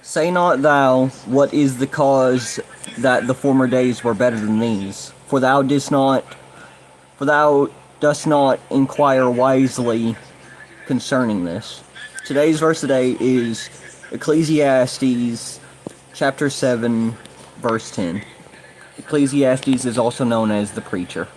Say not thou, what is the cause that the former days were better than these? For thou dost not inquire wisely concerning this. Today's verse today is Ecclesiastes chapter 7, verse 10. Ecclesiastes is also known as the preacher.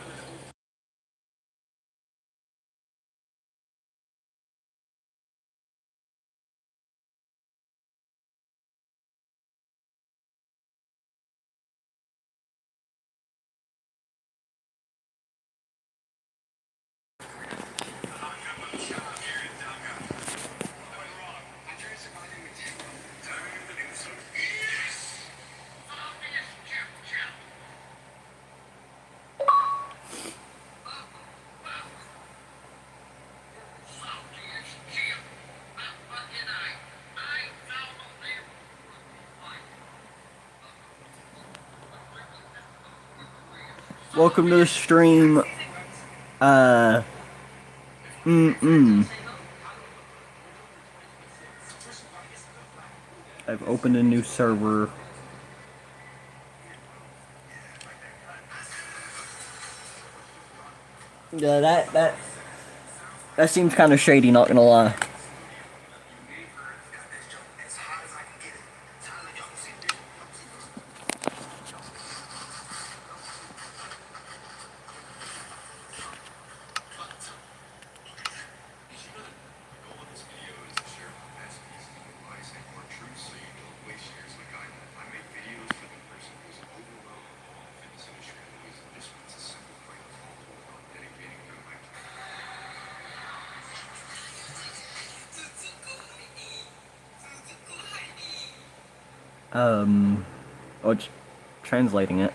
Welcome to the stream. I've opened a new server. Yeah, that seems kind of shady, not gonna lie. Oh, it's translating it.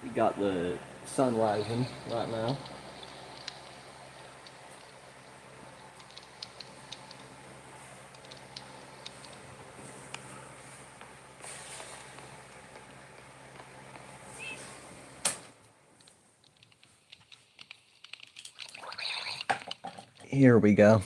We got the sun rising right now. Here we go.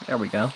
There we go.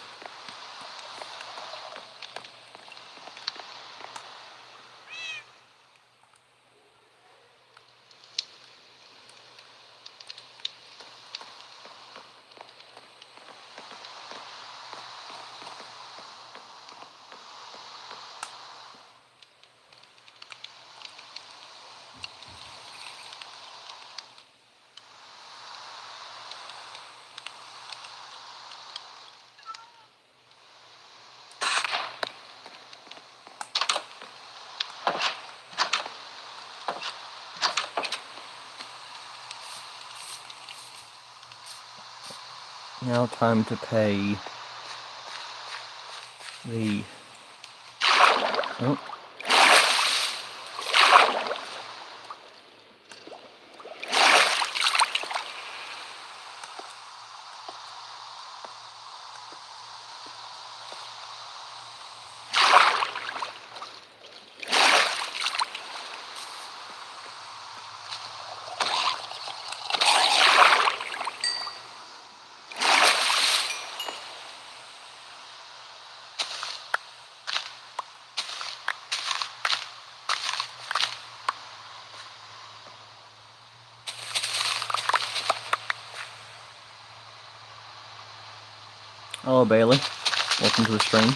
Now time to pay the... Oh. Hello, Bailey. Welcome to the stream.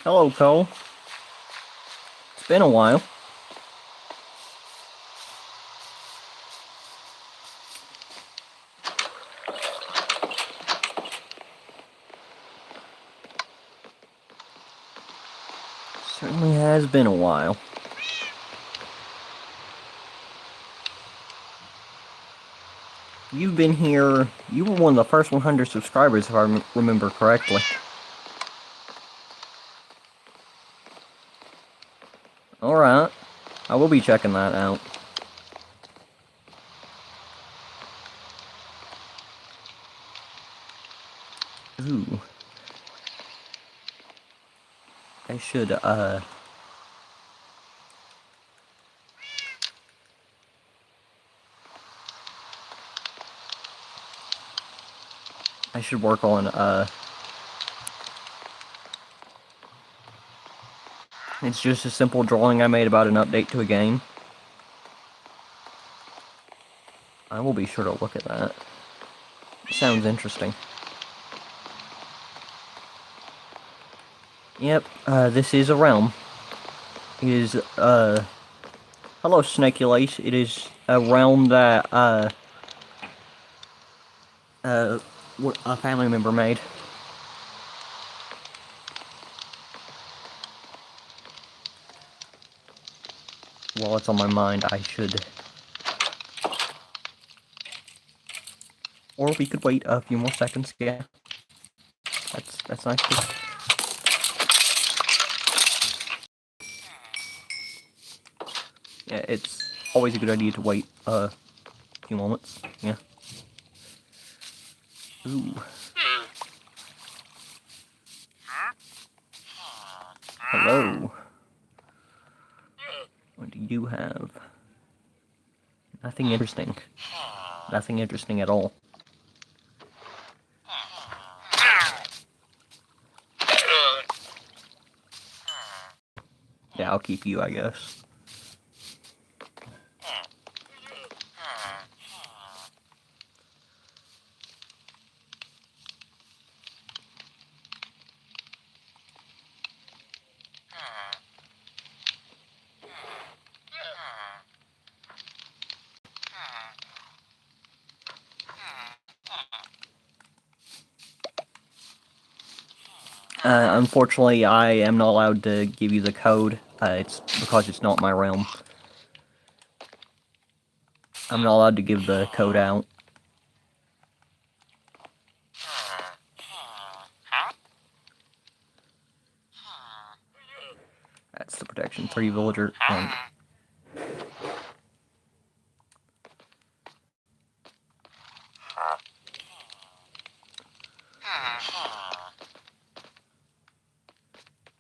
Hello, Cole. It's been a while. Certainly has been a while. You've been here. You were one of the first 100 subscribers, if I remember correctly. Alright. I will be checking that out. Ooh. I should, I should work on, it's just a simple drawing I made about an update to a game. I will be sure to look at that. Sounds interesting. Yep, this is a realm. It is, hello, Snakeulace. It is a realm that, a family member made. While it's on my mind, I should... Or we could wait a few more seconds, yeah. That's nice too. Yeah, it's always a good idea to wait a few moments, yeah. Ooh. Hello. What do you have? Nothing interesting. Nothing interesting at all. Yeah, I'll keep you, I guess. Unfortunately, I am not allowed to give you the code. It's because it's not my realm. I'm not allowed to give the code out. That's the protection. 3 villager.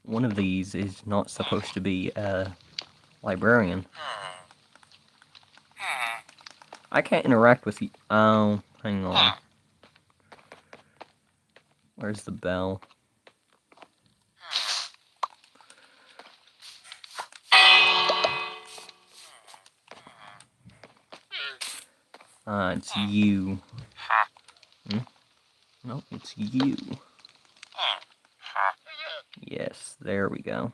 One of these is not supposed to be a librarian. I can't interact with you. Oh, hang on. Where's the bell? It's you. Nope, it's you. Yes, there we go.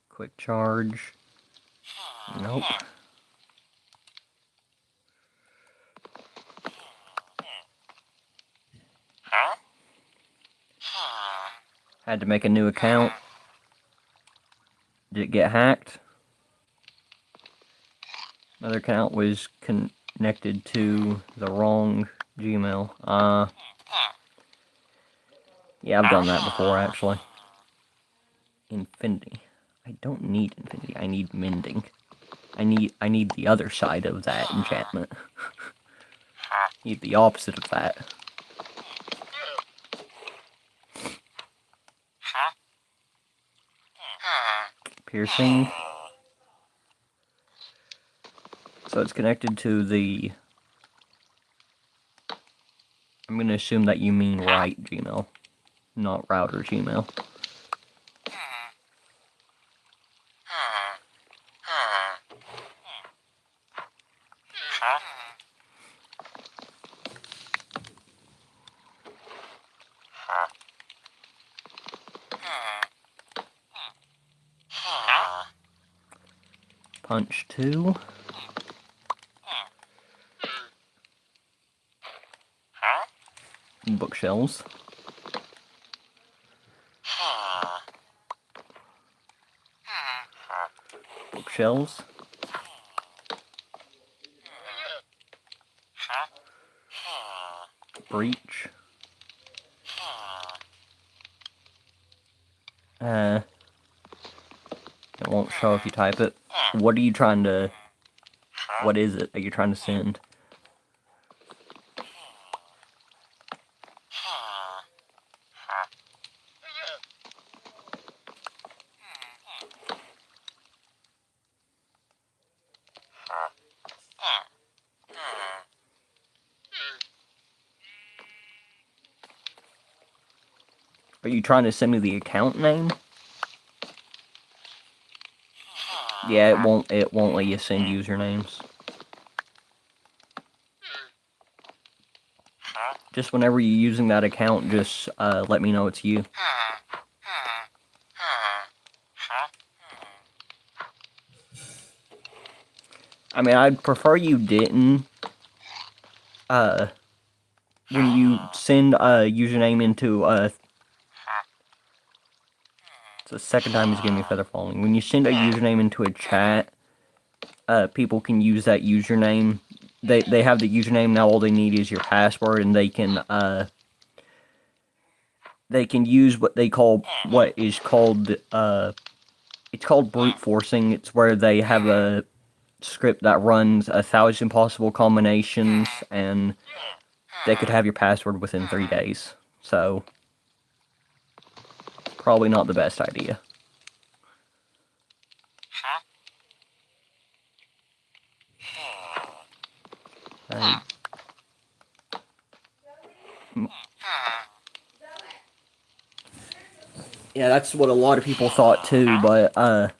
Quick charge. Nope. Had to make a new account. Did it get hacked? Another account was connected to the wrong Gmail. Yeah, I've done that before, actually. Infinity. I don't need infinity. I need mending. I need the other side of that enchantment. Need the opposite of that. Piercing. So it's connected to the... I'm going to assume that you mean right Gmail, not router Gmail. Punch 2. Bookshelves. Bookshelves. Breach. It won't show if you type it. What are you trying to... What is it that you're trying to send? Are you trying to send me the account name? Yeah, it won't let you send usernames. Just whenever you're using that account, just let me know it's you. I mean, I'd prefer you didn't. When you send a username into it's the second time he's giving me feather falling. When you send a username into a chat, people can use that username. They have the username, now all they need is your password, and they can use what is called it's called brute forcing. It's where they have a script that runs 1,000 possible combinations, and they could have your password within 3 days. So, probably not the best idea. Yeah, that's what a lot of people thought too, but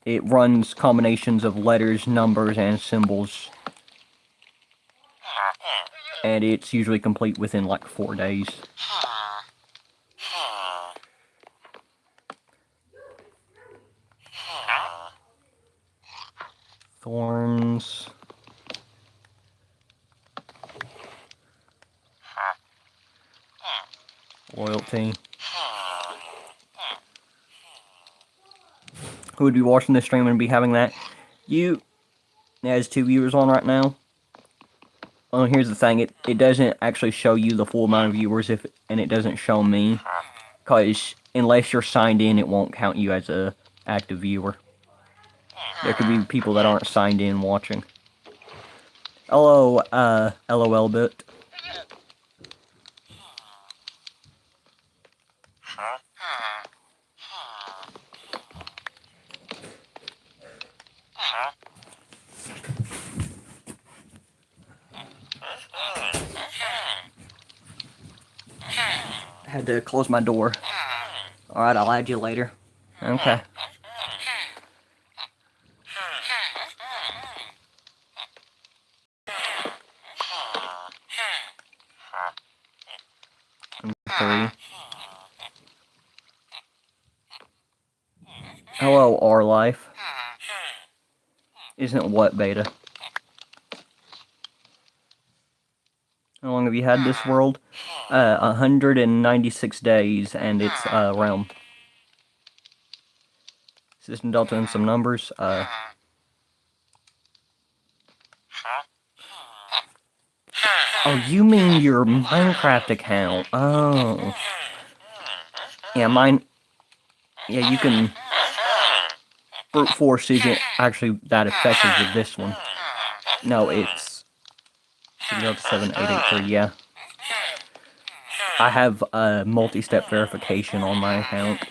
it runs combinations of letters, numbers, and symbols. And it's usually complete within like 4 days. Thorns. Loyalty. Who would be watching this stream and be having that? You. It has 2 viewers on right now. Well, here's the thing. It doesn't actually show you the full amount of viewers, and it doesn't show me. Because unless you're signed in, it won't count you as a active viewer. There could be people that aren't signed in watching. Hello, LOL bit. Had to close my door. Alright, I'll add you later. Okay. Three. Hello, R-Life. Isn't what beta? How long have you had this world? 196 days, and it's realm. System delta and some numbers. Oh, you mean your Minecraft account? Oh, yeah, mine. Yeah, you can. Brute force isn't actually that effective with this one. No, it's 7883. Yeah, I have multi-step verification on my account.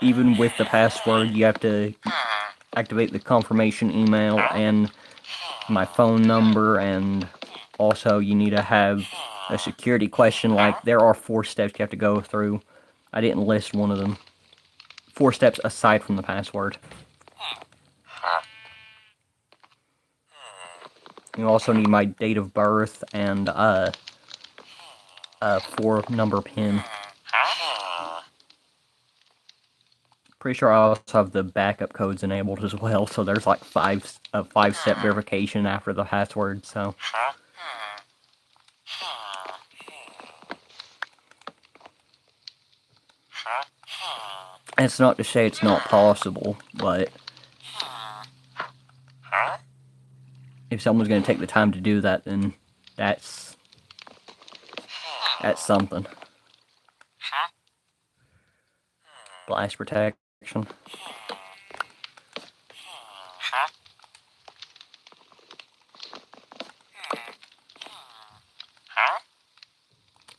Even with the password, you have to activate the confirmation email and my phone number, and also you need to have a security question. Like, there are 4 steps you have to go through. I didn't list one of them. 4 steps aside from the password. You also need my date of birth and 4-number PIN. Pretty sure I also have the backup codes enabled as well, so there's like 5-step verification after the password, so. And it's not to say it's not possible, but if someone's going to take the time to do that, then that's something. Blast protection.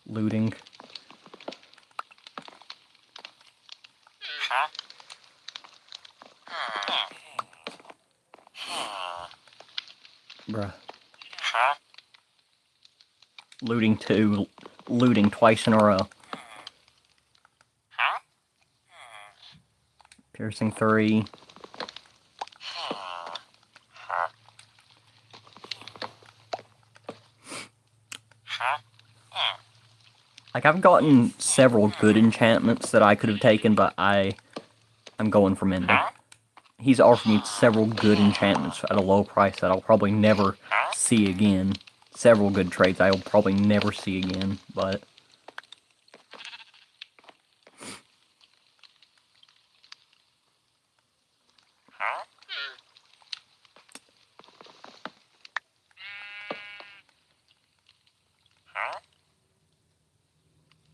Looting. Bruh. Looting 2. Looting twice in a row. Piercing 3. Like, I've gotten several good enchantments that I could have taken, but I'm going for Mending. He's offered me several good enchantments at a low price that I'll probably never see again. Several good trades I'll probably never see again, but...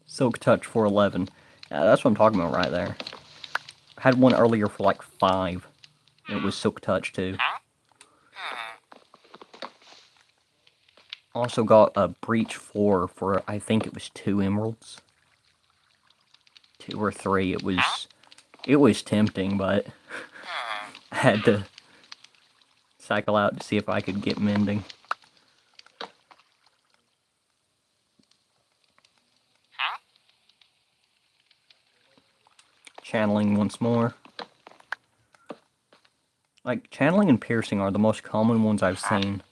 Silk Touch for 11. Yeah, that's what I'm talking about right there. I had one earlier for like 5. And it was Silk Touch too. Also got a Breach 4 for, I think it was 2 emeralds. 2 or 3. It was tempting, but I had to cycle out to see if I could get Mending. Channeling once more. Like, channeling and piercing are the most common ones I've seen.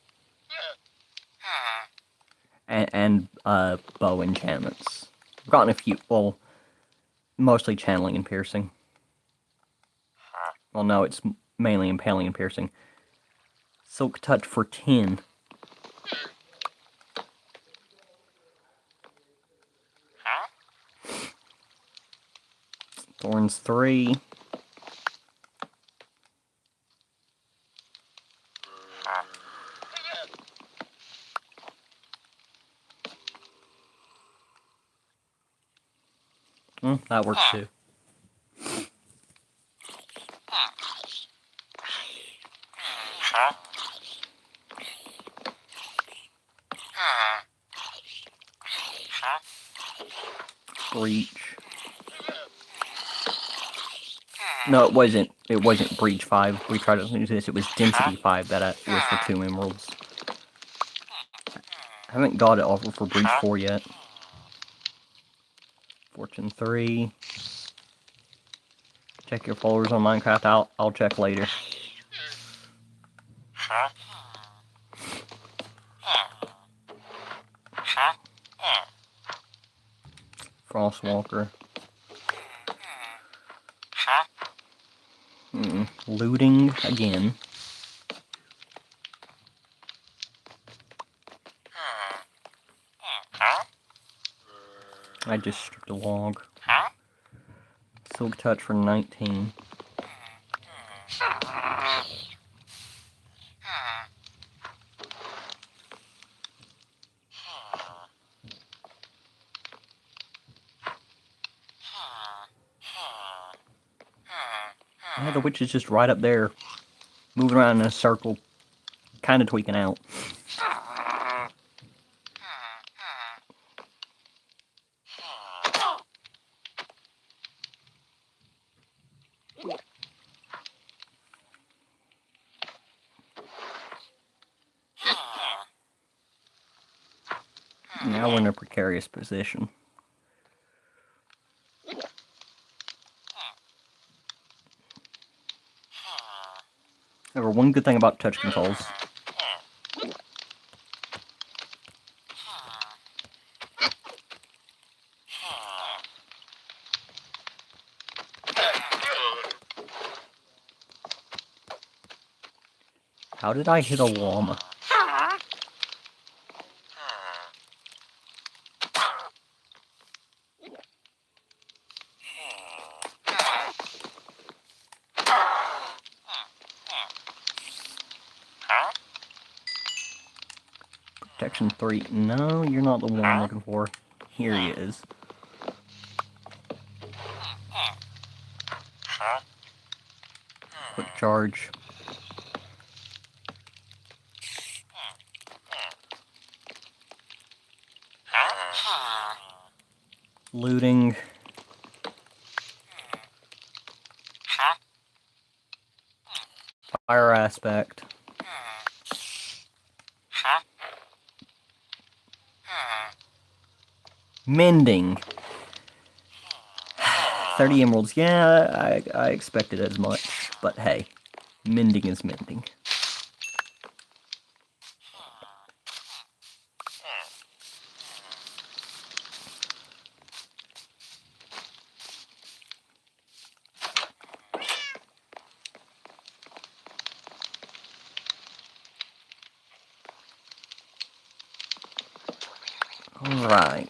And bow enchantments. I've gotten a few, well, mostly channeling and piercing. Well, no, it's mainly impaling and piercing. Silk Touch for 10. Thorns 3. That works too. Breach. No, it wasn't. It wasn't Breach 5. We tried to use this. It was Density 5 that was for 2 emeralds. I haven't got it offer for Breach 4 yet. Fortune 3. Check your followers on Minecraft. I'll check later. Frostwalker. Looting again. I just stripped a log. Silk touch for 19. Yeah, the witch is just right up there, moving around in a circle, kind of tweaking out. Now we're in a precarious position. However, one good thing about touch controls. How did I hit a llama? Protection 3. No, you're not the one I'm looking for. Here he is. Quick charge. Looting. Fire aspect. Mending. 30 emeralds. Yeah, I expected as much. But hey, mending is mending. Alright.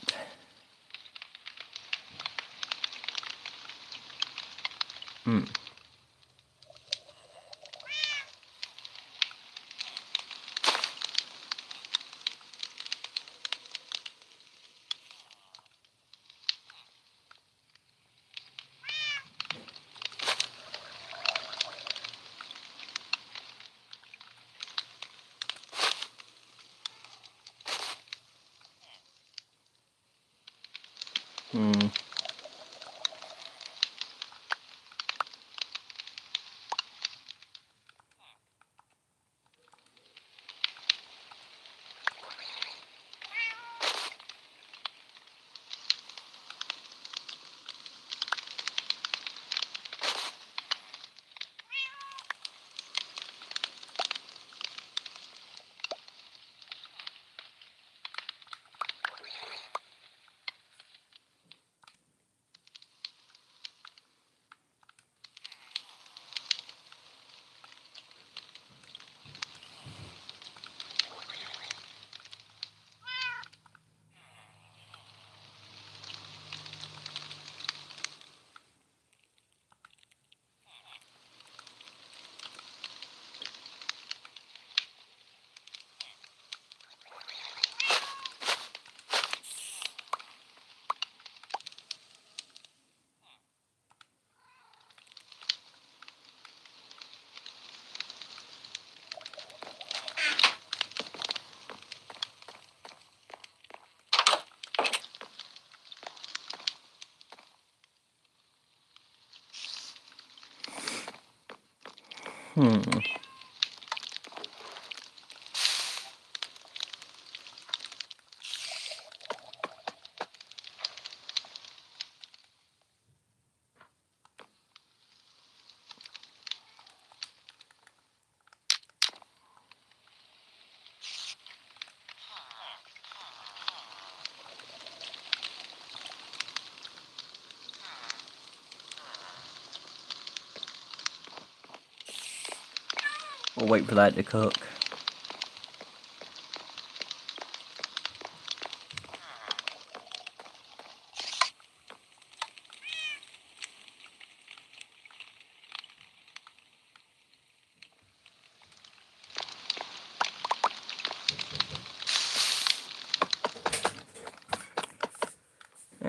We'll wait for that to cook.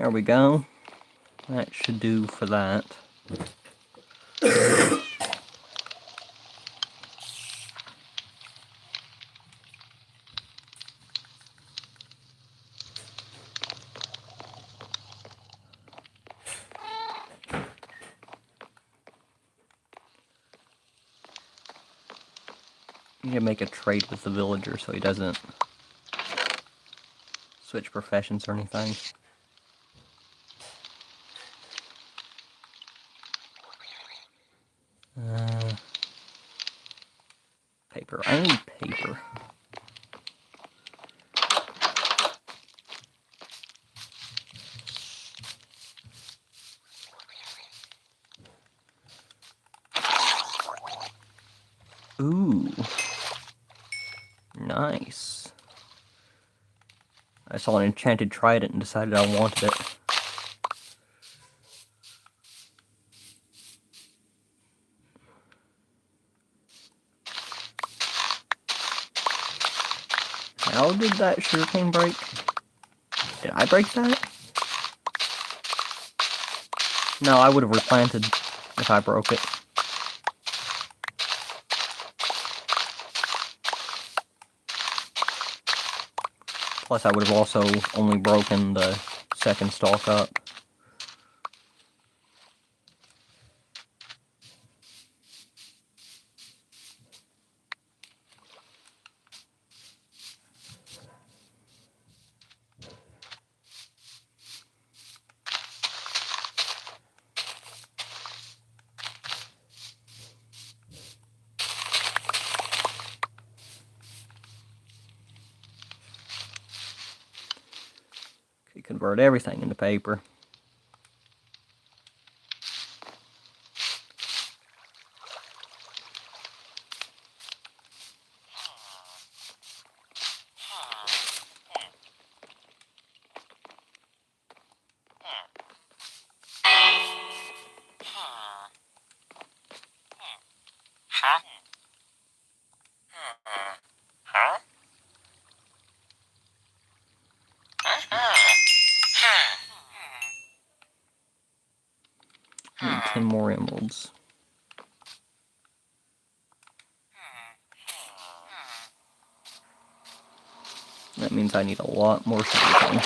There we go. That should do for that. You need to make a trade with the villager so he doesn't switch professions or anything. Paper. I need paper. Ooh. Nice. I saw an enchanted trident and decided I wanted it. How did that sugarcane break? Did I break that? No, I would have replanted if I broke it. Plus, I would have also only broken the second stalk up. Okay, convert everything into paper. I need 10 more emeralds. That means I need a lot more sugarcane.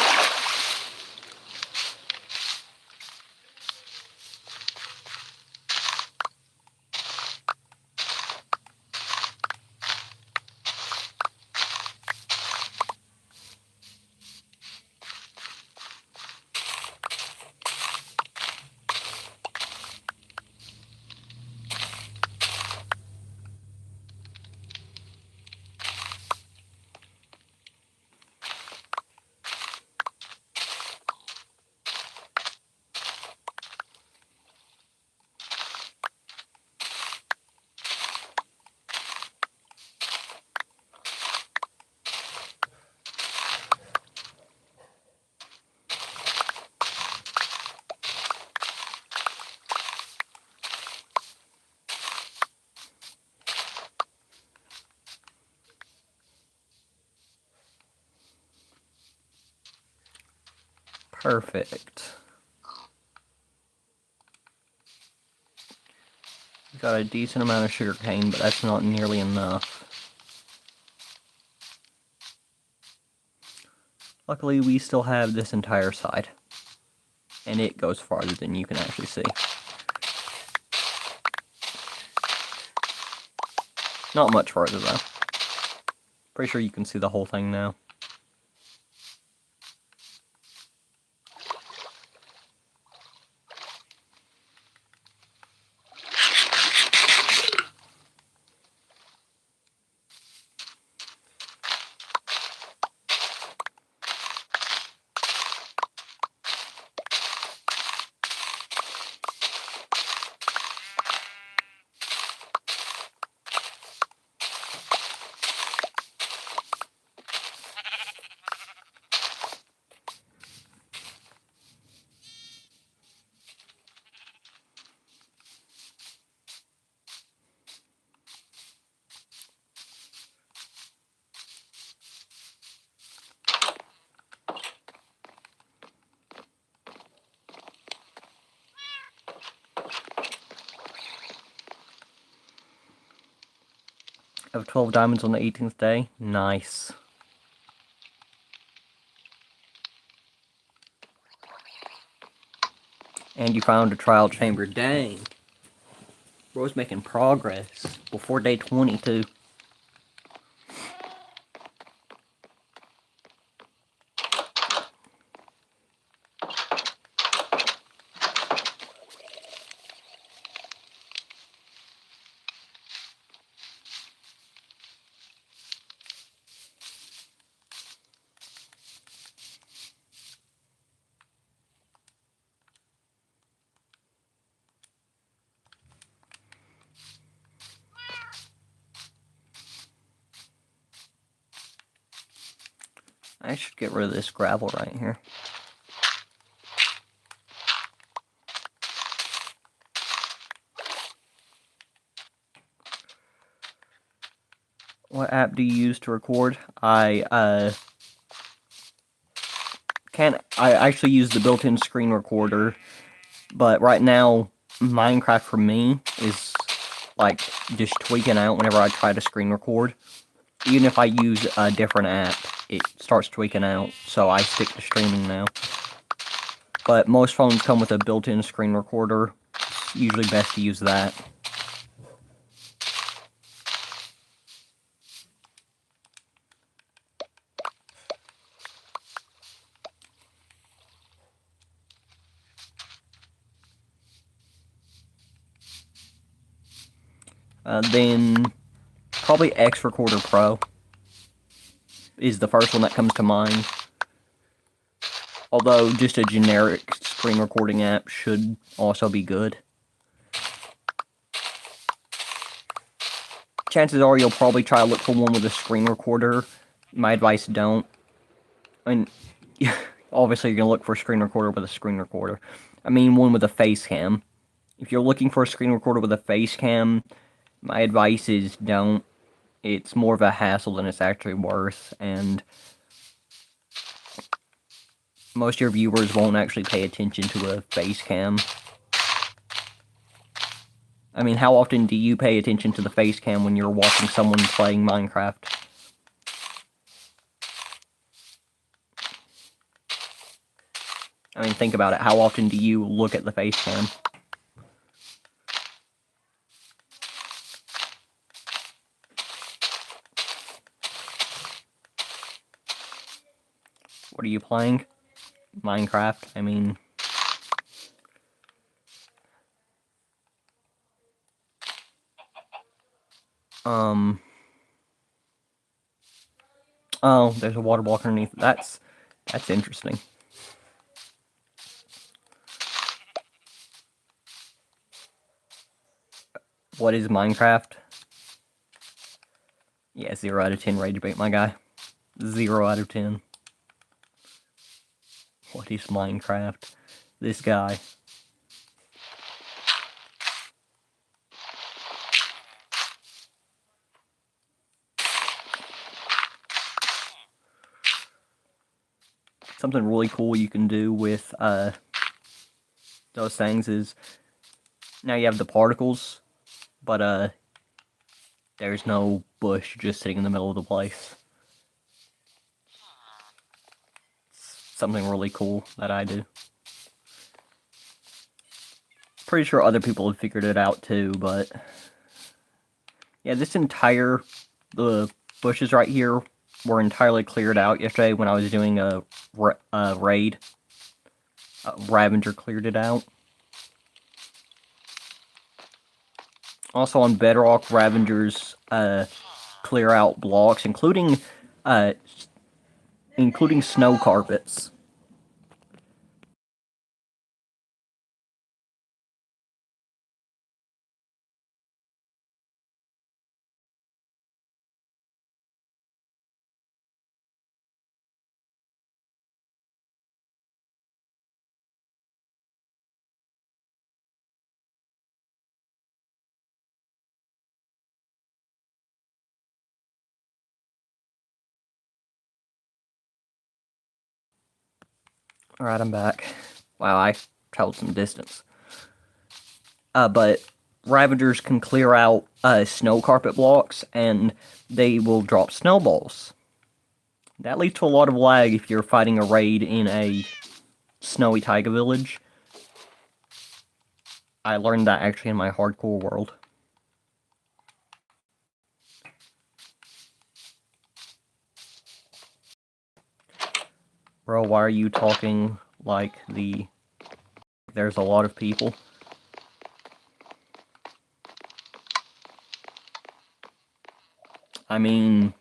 Perfect. Got a decent amount of sugarcane, but that's not nearly enough. Luckily, we still have this entire side. And it goes farther than you can actually see. Not much farther, though. Pretty sure you can see the whole thing now. Have 12 diamonds on the 18th day. Nice. And you found a trial chamber. Dang. Bro's making progress. Before day 22. I should get rid of this gravel right here. What app do you use to record? I actually use the built-in screen recorder, but right now Minecraft for me is like just tweaking out whenever I try to screen record. Even if I use a different app, it starts tweaking out, so I stick to streaming now. But most phones come with a built-in screen recorder. It's usually best to use that. Then probably X Recorder Pro is the first one that comes to mind. Although just a generic screen recording app should also be good. Chances are you'll probably try to look for one with a screen recorder. My advice, don't. I mean, obviously you're going to look for a screen recorder with a screen recorder. I mean one with a face cam. If you're looking for a screen recorder with a face cam, my advice is don't. It's more of a hassle than it's actually worth, and most of your viewers won't actually pay attention to a face cam. I mean, how often do you pay attention to the face cam when you're watching someone playing Minecraft? I mean, think about it. How often do you look at the face cam? What are you playing? Minecraft, I mean... Oh, there's a water block underneath. That's interesting. What is Minecraft? Yeah, 0 out of 10 rage bait, my guy. 0 out of 10. What is Minecraft? This guy. Something really cool you can do with those things is, now you have the particles, but there's no bush just sitting in the middle of the place. It's something really cool that I do. Pretty sure other people have figured it out too, but yeah, the bushes right here were entirely cleared out yesterday when I was doing a raid. Ravager cleared it out. Also on Bedrock, Ravagers clear out blocks, including snow carpets. Alright, I'm back. Wow, I traveled some distance. But Ravagers can clear out snow carpet blocks, and they will drop snowballs. That leads to a lot of lag if you're fighting a raid in a snowy taiga village. I learned that actually in my hardcore world. Bro, why are you talking like there's a lot of people? I mean,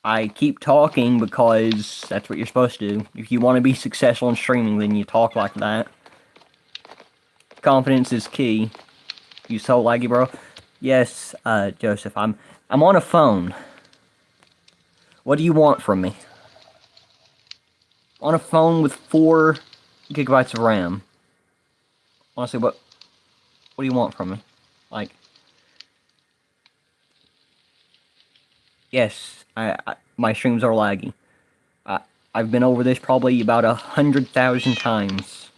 I keep talking because that's what you're supposed to do. If you want to be successful in streaming, then you talk like that. Confidence is key. You so laggy, bro? Yes, Joseph, I'm on a phone. What do you want from me? On a phone with 4 gigabytes of RAM. Honestly, what do you want from me? Like, yes, my streams are laggy. I've been over this probably about 100,000 times.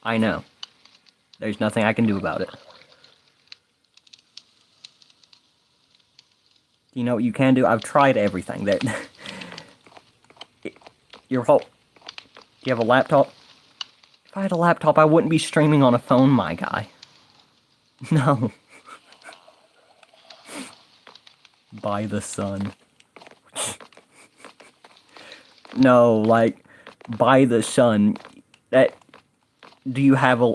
I know. There's nothing I can do about it. You know what you can do? I've tried everything. That your whole. You have a laptop? If I had a laptop, I wouldn't be streaming on a phone, my guy. No. By the sun. No, like, by the sun. That. Do you have a.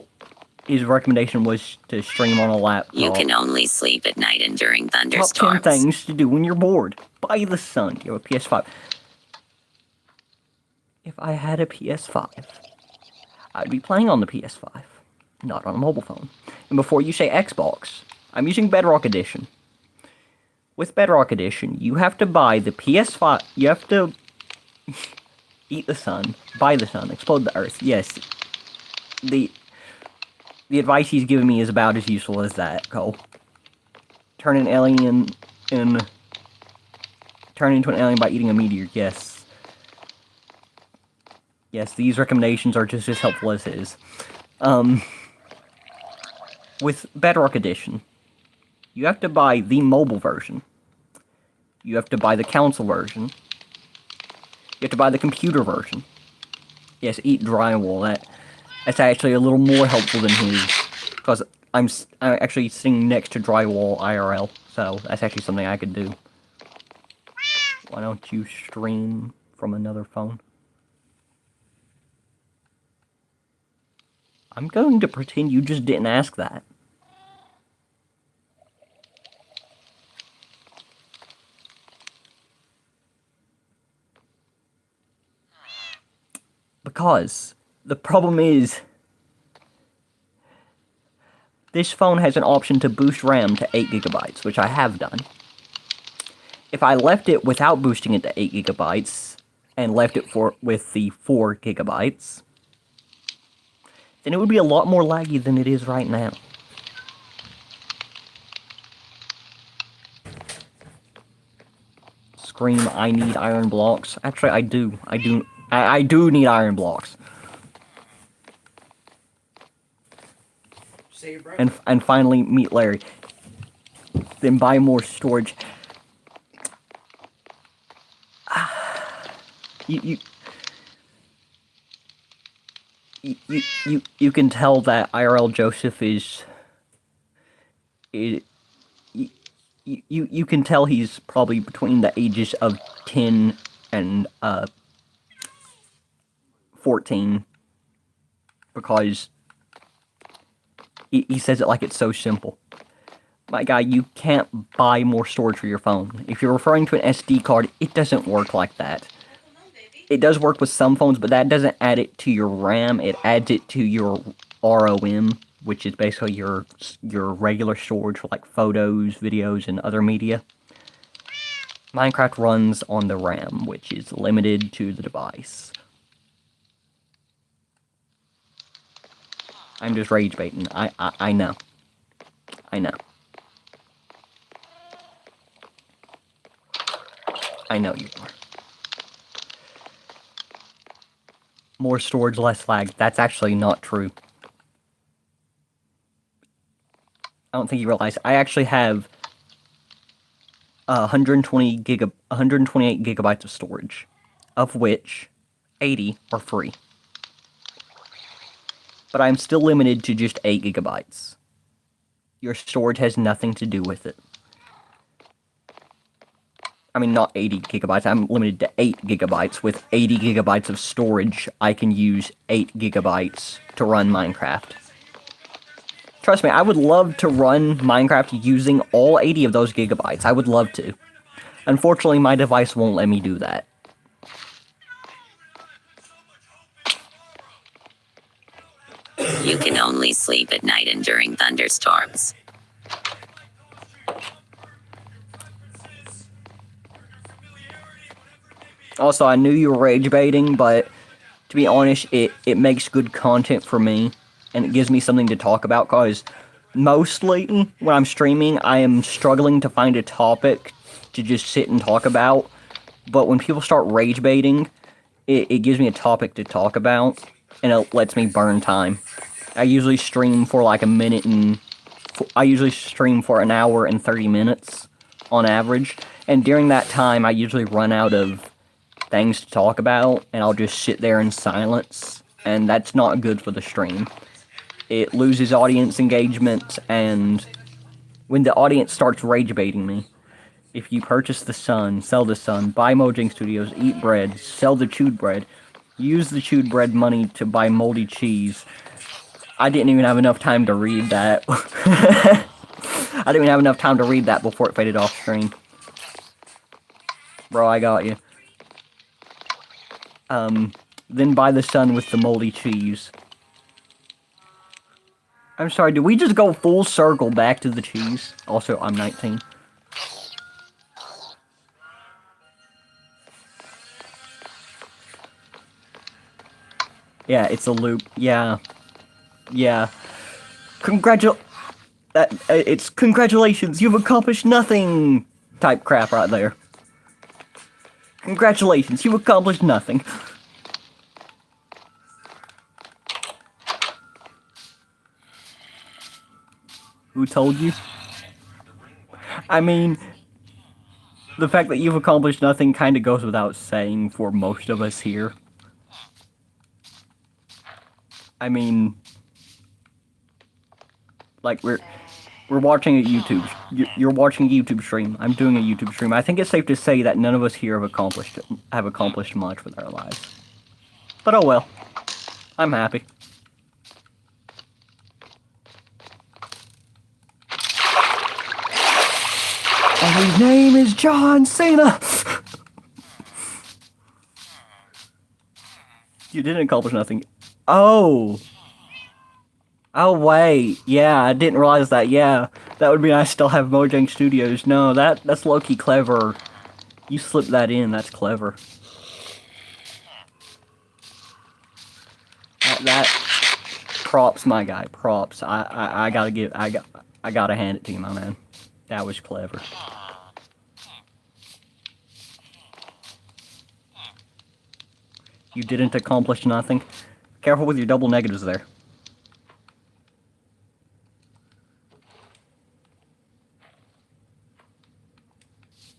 His recommendation was to stream on a laptop. You can only sleep at night and during thunderstorms. Top 10 things to do when you're bored. By the sun. You have a PS5. If I had a PS5, I'd be playing on the PS5, not on a mobile phone. And before you say Xbox, I'm using Bedrock Edition. With Bedrock Edition, you have to buy the PS5. You have to eat the sun, buy the sun, explode the earth. Yes, the advice he's giving me is about as useful as that, Cole. Turn into an alien by eating a meteor. Yes. Yes, these recommendations are just as helpful as his. With Bedrock Edition, you have to buy the mobile version. You have to buy the console version. You have to buy the computer version. Yes, eat drywall. That's actually a little more helpful than his, because I'm actually sitting next to drywall IRL, so that's actually something I could do. Why don't you stream from another phone? I'm going to pretend you just didn't ask that. Because the problem is, this phone has an option to boost RAM to 8 gigabytes, which I have done. If I left it without boosting it to 8 gigabytes, and left it with the 4 gigabytes, then it would be a lot more laggy than it is right now. Scream, I need iron blocks. Actually, I do. I do need iron blocks. And finally, meet Larry. Then buy more storage. You can tell that IRL Joseph is you can tell he's probably between the ages of 10 and 14, because he says it like it's so simple. My guy, you can't buy more storage for your phone. If you're referring to an SD card, it doesn't work like that. It does work with some phones, but that doesn't add it to your RAM. It adds it to your ROM, which is basically your regular storage for like photos, videos, and other media. Minecraft runs on the RAM, which is limited to the device. I'm just rage baiting. I know. I know. I know you are. More storage, less lag. That's actually not true. I don't think you realize I actually have 128 gigabytes of storage, of which 80 are free. But I'm still limited to just 8 gigabytes. Your storage has nothing to do with it. I mean, not 80 gigabytes, I'm limited to 8 gigabytes. With 80 gigabytes of storage, I can use 8 gigabytes to run Minecraft. Trust me, I would love to run Minecraft using all 80 of those gigabytes. I would love to. Unfortunately, my device won't let me do that. You can only sleep at night and during thunderstorms. Also, I knew you were rage baiting, but to be honest, it makes good content for me, and it gives me something to talk about, because mostly when I'm streaming, I am struggling to find a topic to just sit and talk about, but when people start rage baiting, it gives me a topic to talk about, and it lets me burn time. I usually stream for like I usually stream for an hour and 30 minutes on average, and during that time, I usually run out of things to talk about, and I'll just sit there in silence, and that's not good for the stream. It loses audience engagement, and when the audience starts rage baiting me, if you purchase the sun, sell the sun, buy Mojang Studios, eat bread, sell the chewed bread, use the chewed bread money to buy moldy cheese. I didn't even have enough time to read that. I didn't even have enough time to read that before it faded off screen. Bro, I got you. Then buy the sun with the moldy cheese. I'm sorry, did we just go full circle back to the cheese? Also, I'm 19. Yeah, it's a loop. Yeah. Yeah. It's congratulations, you've accomplished nothing! Type crap right there. Congratulations, you've accomplished nothing. Who told you? I mean, the fact that you've accomplished nothing kind of goes without saying for most of us here. I mean, like, we're watching a YouTube. You're watching a YouTube stream. I'm doing a YouTube stream. I think it's safe to say that none of us here have accomplished much with our lives. But oh well. I'm happy. And his name is John Cena! You didn't accomplish nothing. Oh! Oh, wait. Yeah, I didn't realize that. Yeah, that would mean I still have Mojang Studios. No, that's low-key clever. You slipped that in. That's clever. That props, my guy. Props. I gotta hand it to you, my man. That was clever. You didn't accomplish nothing. Careful with your double negatives there.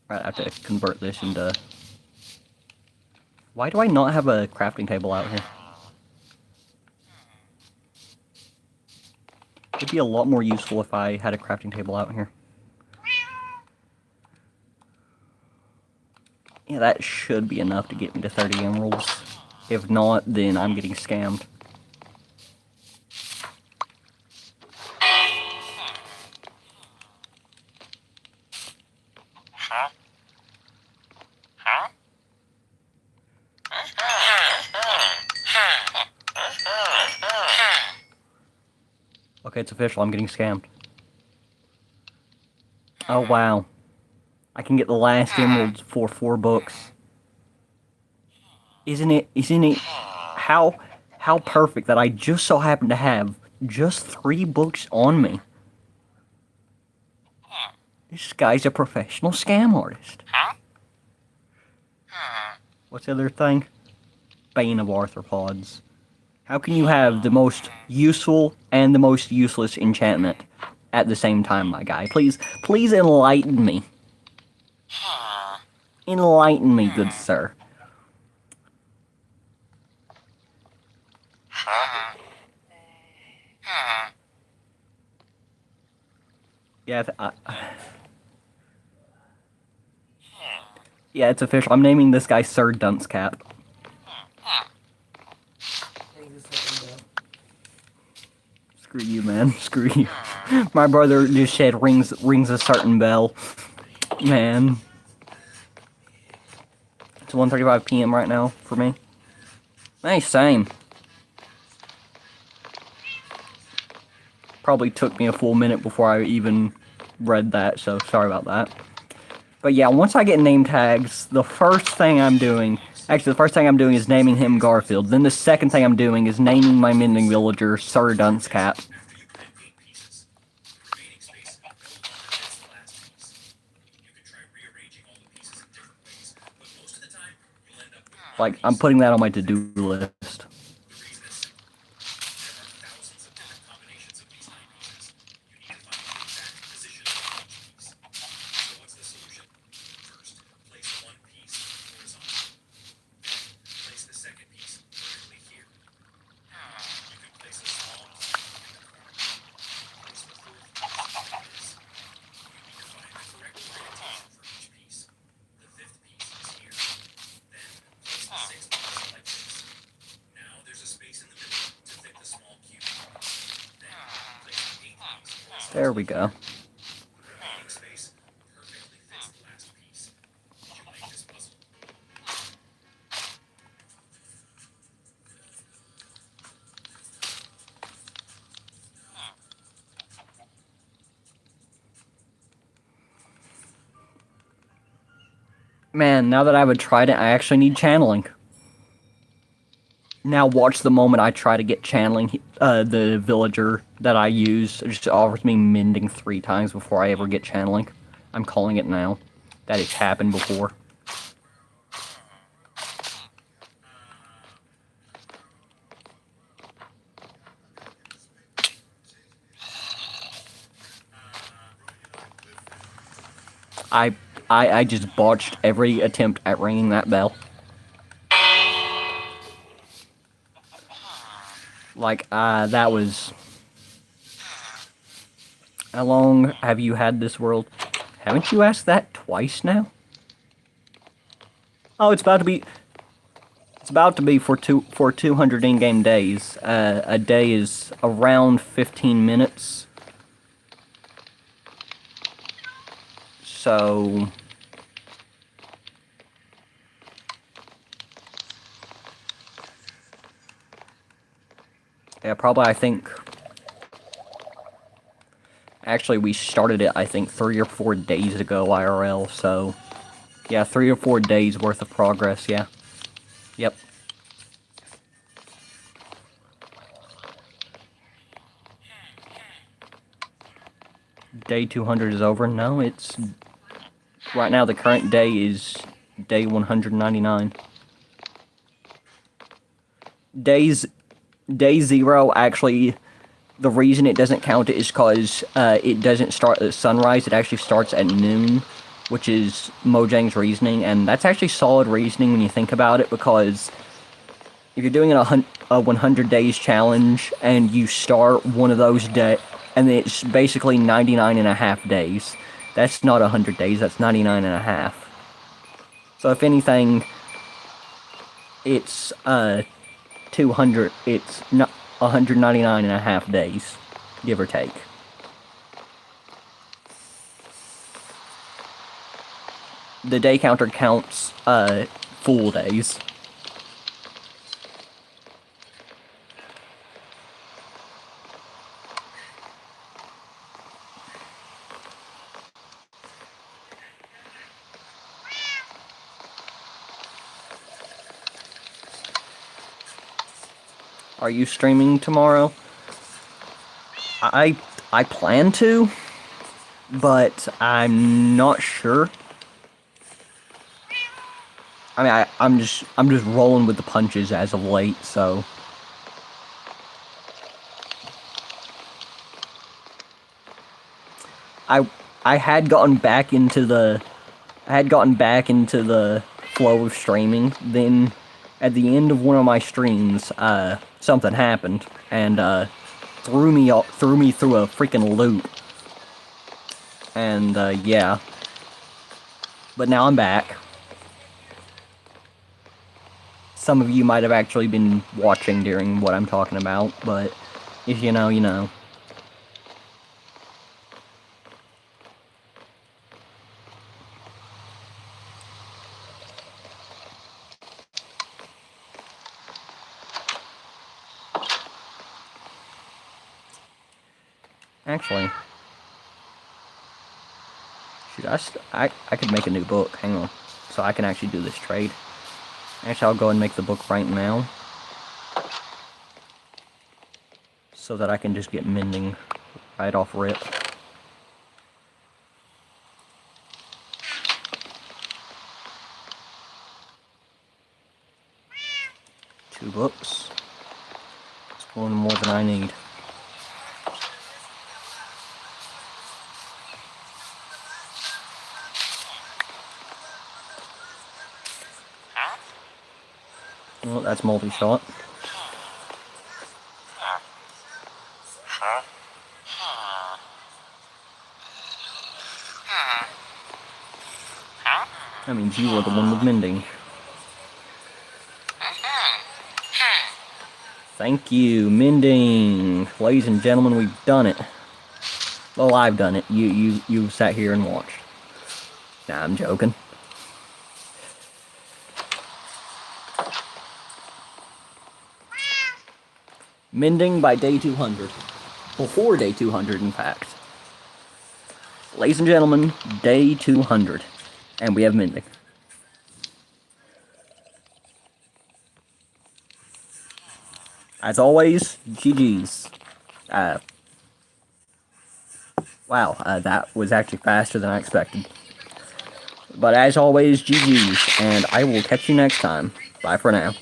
Right, I have to convert this into... Why do I not have a crafting table out here? It'd be a lot more useful if I had a crafting table out here. Yeah, that should be enough to get me to 30 emeralds. If not, then I'm getting scammed. Okay, it's official. I'm getting scammed. Oh, wow. I can get the last emeralds for 4 books. Isn't it how perfect that I just so happen to have just 3 books on me. This guy's a professional scam artist. What's the other thing? Bane of arthropods. How can you have the most useful and the most useless enchantment at the same time, my guy. Please enlighten me. Enlighten me, good sir. Yeah, yeah, it's official. I'm naming this guy Sir Dunce-Cap. Screw you, man. Screw you. My brother just said rings a certain bell. Man. It's 1:35 p.m. right now for me. Hey, same. Probably took me a full minute before I even read that, so sorry about that. But yeah, once I get name tags, the first thing I'm doing... Actually, the first thing I'm doing is naming him Garfield. Then the second thing I'm doing is naming my Mending villager Sir Dunce-Cap. Like, I'm putting that on my to-do list. There we go. Man, now that I have a trident, I actually need channeling. Now watch the moment I try to get channeling, the villager that I use. It just offers me Mending 3 times before I ever get channeling. I'm calling it now. That has happened before. I just botched every attempt at ringing that bell. Like, that was... How long have you had this world? Haven't you asked that twice now? Oh, it's about to be... It's about to be for 200 in-game days. A day is around 15 minutes. So... Yeah, probably, I think... Actually, we started it, I think, 3 or 4 days ago, IRL, so... Yeah, 3 or 4 days worth of progress, yeah. Yep. Day 200 is over? No, it's... Right now, the current day is day 199. Day 0, actually... The reason it doesn't count it is because it doesn't start at sunrise, it actually starts at noon, which is Mojang's reasoning, and that's actually solid reasoning when you think about it, because if you're doing a 100 days challenge, and you start one of those days, and it's basically 99.5 days, that's not 100 days, that's 99.5. So if anything, it's 200, it's not 199.5 days, give or take. The day counter counts full days. Are you streaming tomorrow? I plan to, but I'm not sure. I mean, I'm just rolling with the punches as of late, so. I had gotten back into the flow of streaming. Then at the end of one of my streams, something happened and threw me through a freaking loop. And yeah, but now I'm back. Some of you might have actually been watching during what I'm talking about, but if you know, you know. Actually, should I could make a new book. Hang on, so I can actually do this trade. Actually, I'll go and make the book right now, so that I can just get mending right off rip. Two books. It's one more than I need. Well, that's multi-shot. That means you are the one with mending. Thank you, mending. Ladies and gentlemen, we've done it. Well, I've done it. You sat here and watched. Nah, I'm joking. Mending by day 200. Before day 200, in fact. Ladies and gentlemen, day 200. And we have mending. As always, GG's. Wow, that was actually faster than I expected. But as always, GG's, and I will catch you next time. Bye for now.